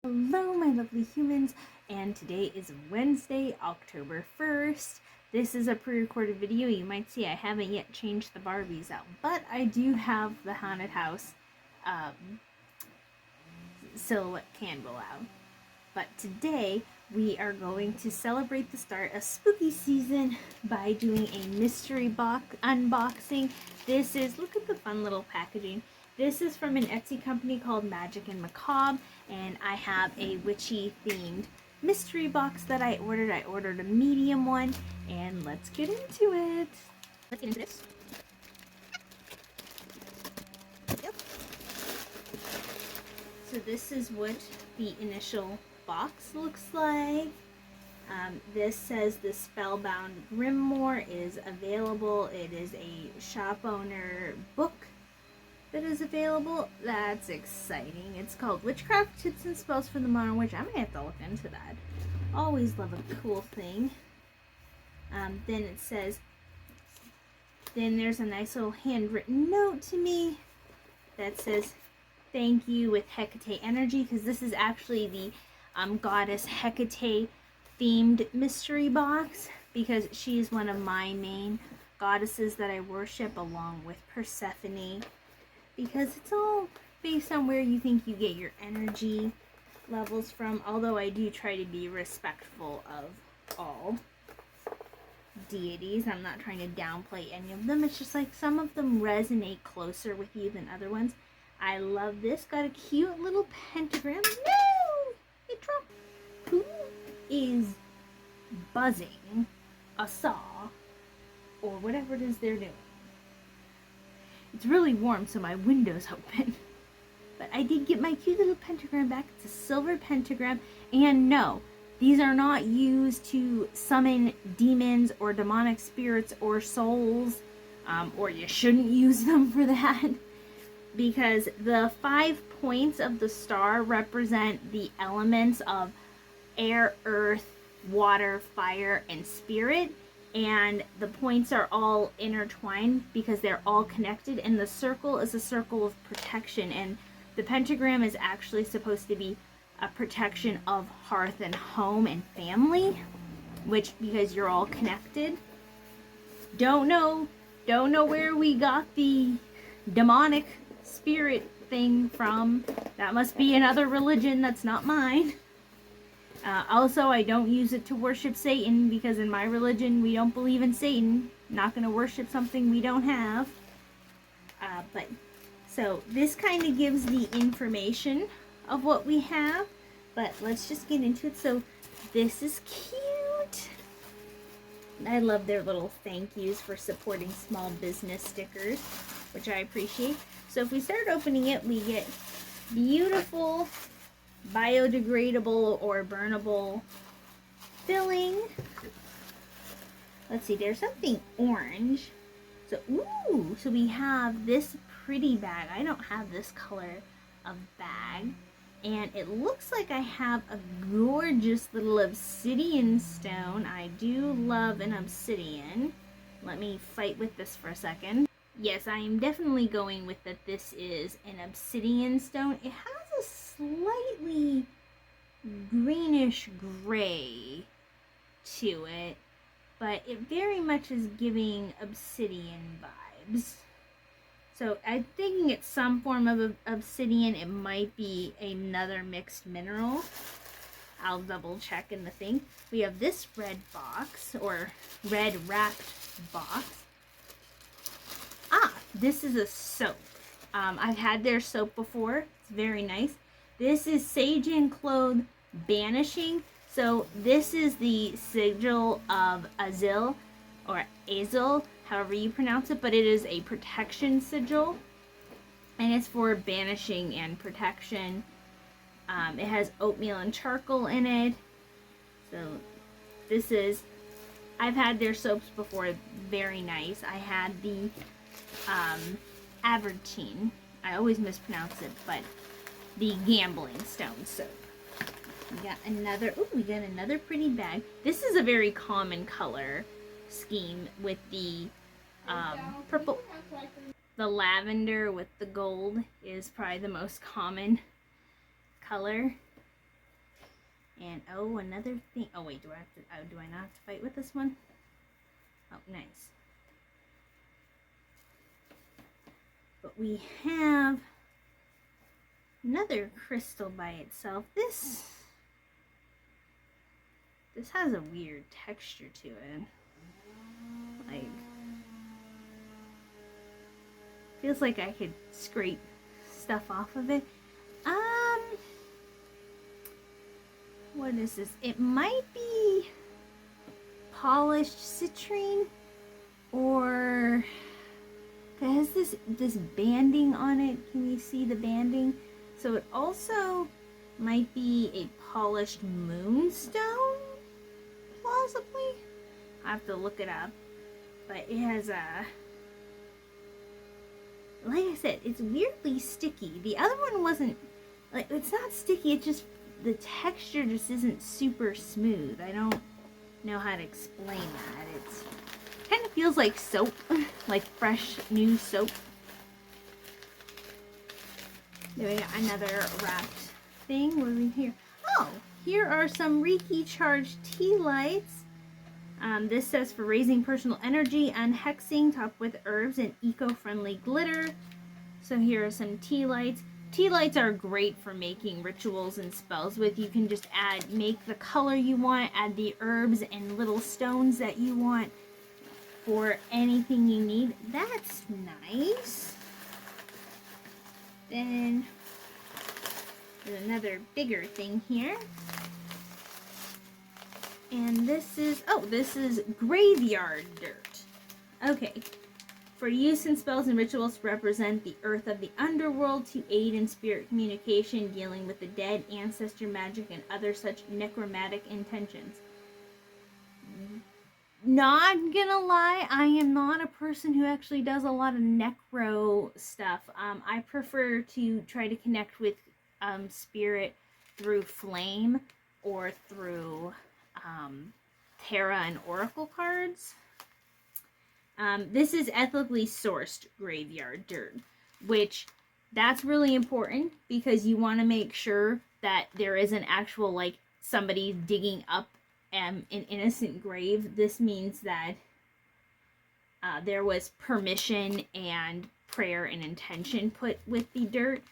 Hello, my lovely humans, and today is Wednesday, October 1st. This is a pre-recorded video. You might see I haven't yet changed the Barbies out, but I do have the Haunted House silhouette candle out. But today, we are going to celebrate the start of spooky season by doing a mystery box unboxing. This is, look at the fun little packaging. This is from an Etsy company called Magic and Macabre, and I have a witchy themed mystery box that I ordered. I ordered a medium one, and let's get into it. Let's get into this. So this is what the initial box looks like. This says the Spellbound Grimoire is available. It is a shop owner book that is available. That's exciting. It's called Witchcraft Tips and Spells for the Modern Witch. I'm gonna have to look into that. Always love a cool thing. Then it says, then there's a nice little handwritten note to me that says, thank you with Hecate energy, because this is actually the goddess Hecate themed mystery box, because she's one of my main goddesses that I worship, along with Persephone, because it's all based on where you think you get your energy levels from, although I do try to be respectful of all deities. I'm not trying to downplay any of them. It's just like some of them resonate closer with you than other ones. I love this. Got a cute little pentagram. No! It dropped. Who is buzzing a saw or whatever it is they're doing? It's really warm, so my window's open. But I did get my cute little pentagram back. It's a silver pentagram. And no, these are not used to summon demons or demonic spirits or souls. Or you shouldn't use them for that. Because the 5 points of the star represent the elements of air, earth, water, fire, and spirit. And the points are all intertwined because they're all connected. And the circle is a circle of protection. And the pentagram is actually supposed to be a protection of hearth and home and family. Which, because you're all connected. Don't know where we got the demonic spirit thing from. That must be another religion that's not mine. Also, I don't use it to worship Satan, because in my religion we don't believe in Satan. Not going to worship something we don't have. But so this kind of gives the information of what we have, but let's just get into it. So this is cute. I love their little thank yous for supporting small business stickers, which I appreciate. So if we start opening it, we get beautiful biodegradable or burnable filling. Let's see, there's something orange. So, ooh, so we have this pretty bag. I don't have this color of bag. And it looks like I have a gorgeous little obsidian stone. I do love an obsidian. Let me fight with this for a second. Yes, I am definitely going with that this is an obsidian stone. It has a slightly greenish gray to it, but it very much is giving obsidian vibes. So I'm thinking it's some form of obsidian. It might be another mixed mineral. I'll double check in the thing. We have this red box, or red wrapped box. This is a soap. I've had their soap before. It's very nice. This is Sage and Clothe Banishing. So this is the sigil of Azil, or Azil, however you pronounce it, but it is a protection sigil, and it's for banishing and protection. It has oatmeal and charcoal in it. So this is, I've had their soaps before. Very nice. I had the Avertine. I always mispronounce it, but the Gambling Stone soap. We got another pretty bag. This is a very common color scheme with the purple. The lavender with the gold is probably the most common color. And oh, another thing. Oh wait, do I not have to fight with this one? Oh, nice. But we have another crystal by itself. This has a weird texture to it. Like, feels like I could scrape stuff off of it. What is this? It might be polished citrine, or it has this banding on it. Can you see the banding? So it also might be a polished moonstone, plausibly. I have to look it up. But it has like I said, it's weirdly sticky. The other one wasn't, like, it's not sticky, it's just, the texture just isn't super smooth. I don't know how to explain that. It's kind of feels like soap, like fresh new soap. There we got another wrapped thing. What do we here? Oh, here are some Reiki charged tea lights. This says for raising personal energy, unhexing, topped with herbs and eco-friendly glitter. So here are some tea lights. Tea lights are great for making rituals and spells with. You can just make the color you want, add the herbs and little stones that you want for anything you need. That's nice. Then there's another bigger thing here. And this is graveyard dirt. Okay. For use in spells and rituals to represent the earth of the underworld, to aid in spirit communication, dealing with the dead, ancestor magic, and other such necromantic intentions. Not gonna lie, I am not a person who actually does a lot of necro stuff. I prefer to try to connect with spirit through flame or through tarot and oracle cards. This is ethically sourced graveyard dirt, which that's really important because you want to make sure that there isn't actual, like, somebody digging up an innocent grave. This means that there was permission and prayer and intention put with the dirt.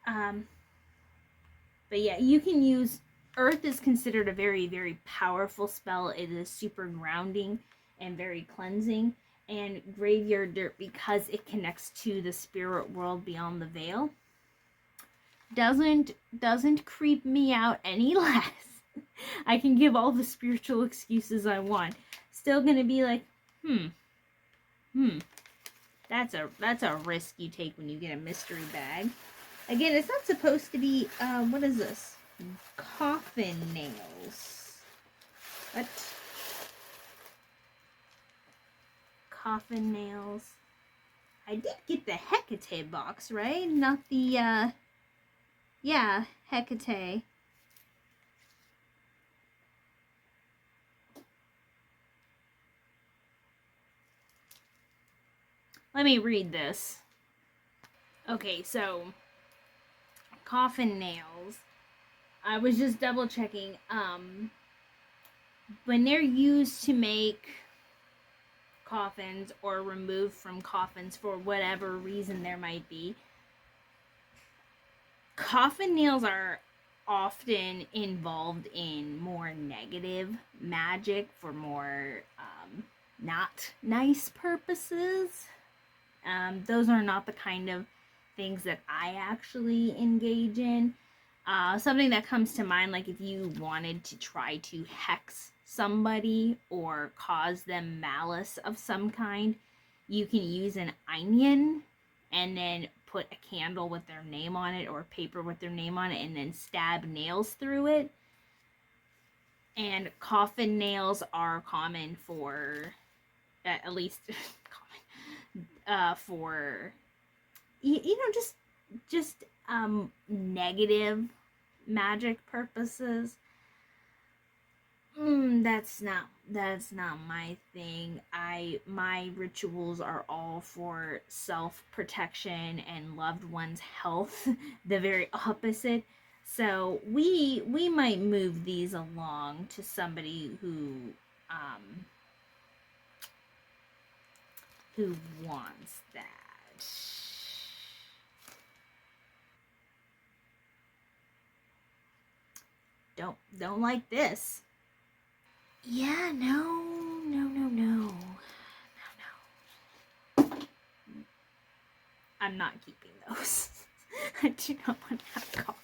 But yeah, you can use, earth is considered a very, very powerful spell. It is super grounding and very cleansing. And graveyard dirt, because it connects to the spirit world beyond the veil, doesn't creep me out any less. I can give all the spiritual excuses I want. Still gonna be like, that's a risk you take when you get a mystery bag. Again, it's not supposed to be, what is this? Coffin nails. What? Coffin nails. I did get the Hecate box, right? Not the, yeah, Hecate. Let me read this. Okay, so coffin nails. I was just double checking. When they're used to make coffins or removed from coffins for whatever reason there might be, coffin nails are often involved in more negative magic for more not nice purposes. Those are not the kind of things that I actually engage in. Something that comes to mind, like if you wanted to try to hex somebody or cause them malice of some kind, you can use an onion and then put a candle with their name on it or paper with their name on it and then stab nails through it. And coffin nails are common for, at least common, for, you know, just negative magic purposes. That's not my thing. My rituals are all for self-protection and loved ones' health. The very opposite. So we might move these along to somebody who wants that. Don't like this. Yeah, no. I'm not keeping those. I do not want to have coffin.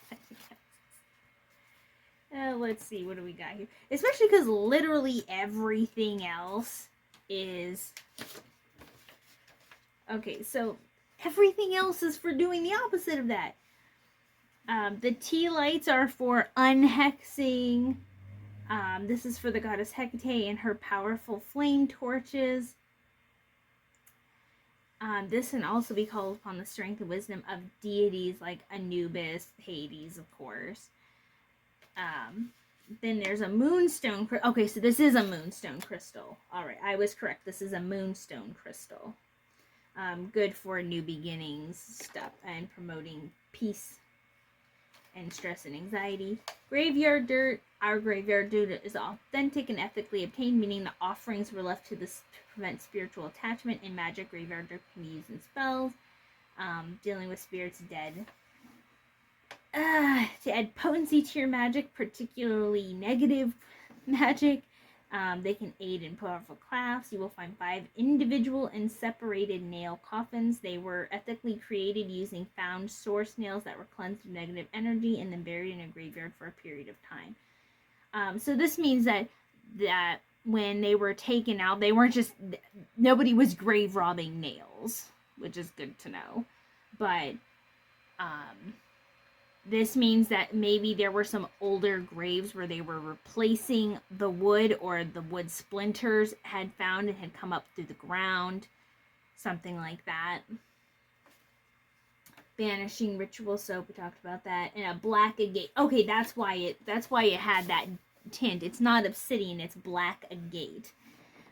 Let's see, what do we got here? Especially because literally everything else is... Okay, so everything else is for doing the opposite of that. The tea lights are for unhexing. This is for the goddess Hecate and her powerful flame torches. This can also be called upon the strength and wisdom of deities like Anubis, Hades, of course. Then there's a moonstone. Okay, so this is a moonstone crystal. All right, I was correct. This is a moonstone crystal. Good for new beginnings stuff and promoting peace and stress and anxiety. Graveyard dirt. Our graveyard dirt is authentic and ethically obtained, meaning the offerings were left to prevent spiritual attachment. In magic, graveyard dirt can be used in spells, dealing with spirits dead. To add potency to your magic, particularly negative magic, they can aid in powerful crafts. You will find 5 individual and separated nail coffins. They were ethically created using found source nails that were cleansed of negative energy and then buried in a graveyard for a period of time. So this means that when they were taken out, they weren't just... Nobody was grave robbing nails, which is good to know. But this means that maybe there were some older graves where they were replacing the wood, or the wood splinters had found and had come up through the ground. Something like that. Banishing ritual soap, we talked about that. And a black agate. Okay, that's why it had that tint. It's not obsidian, it's black agate.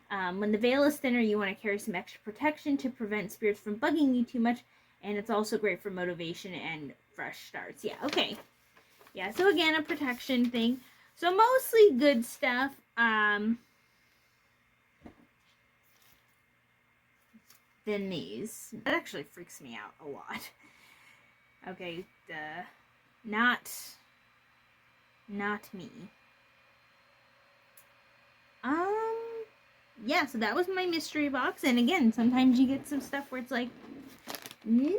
When the veil is thinner, you want to carry some extra protection to prevent spirits from bugging you too much. And it's also great for motivation and fresh starts. Yeah, okay. Yeah, so again, a protection thing. So mostly good stuff. Then these. That actually freaks me out a lot. Okay, not me. Yeah, so that was my mystery box. And again, sometimes you get some stuff where it's like, not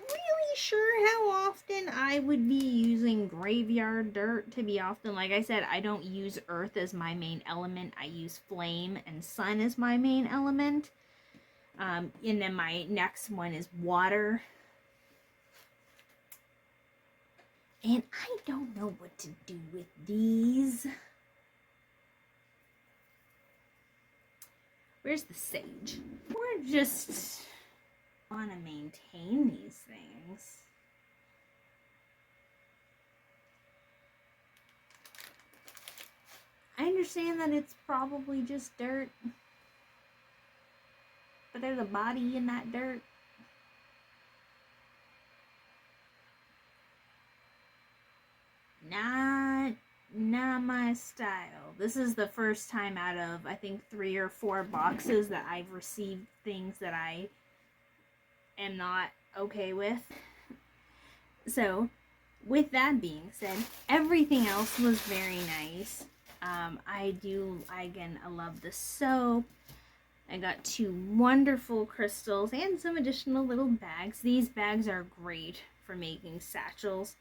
really sure how often I would be using graveyard dirt to be often. Like I said, I don't use earth as my main element. I use flame and sun as my main element. And then my next one is water. And I don't know what to do with these. Where's the sage? We're just want to maintain these things. I understand that it's probably just dirt. But there's a body in that dirt. Not my style. This is the first time out of, I think, 3 or 4 boxes that I've received things that I am not okay with. So, with that being said, everything else was very nice. I love the soap. I got 2 wonderful crystals and some additional little bags. These bags are great for making satchels.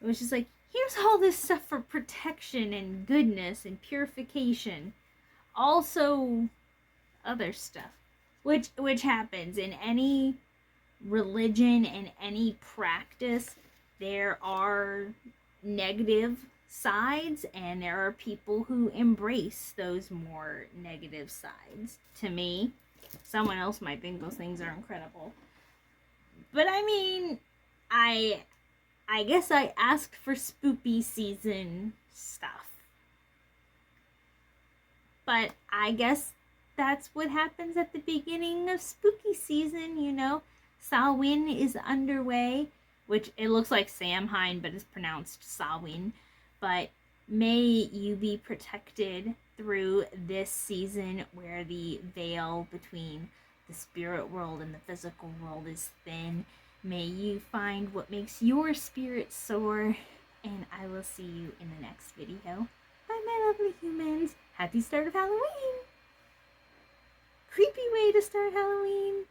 It was just like, here's all this stuff for protection and goodness and purification. Also, other stuff. Which happens in any religion and any practice. There are negative sides, and there are people who embrace those more negative sides. To me, someone else might think those things are incredible. But I mean, I guess I asked for spooky season stuff. But I guess that's what happens at the beginning of spooky season, you know. Samhain is underway, which it looks like Samhain, but it's pronounced Samhain. But may you be protected through this season where the veil between the spirit world and the physical world is thin. May you find what makes your spirit soar, and I will see you in the next video. Bye, my lovely humans. Happy start of Halloween! Creepy way to start Halloween.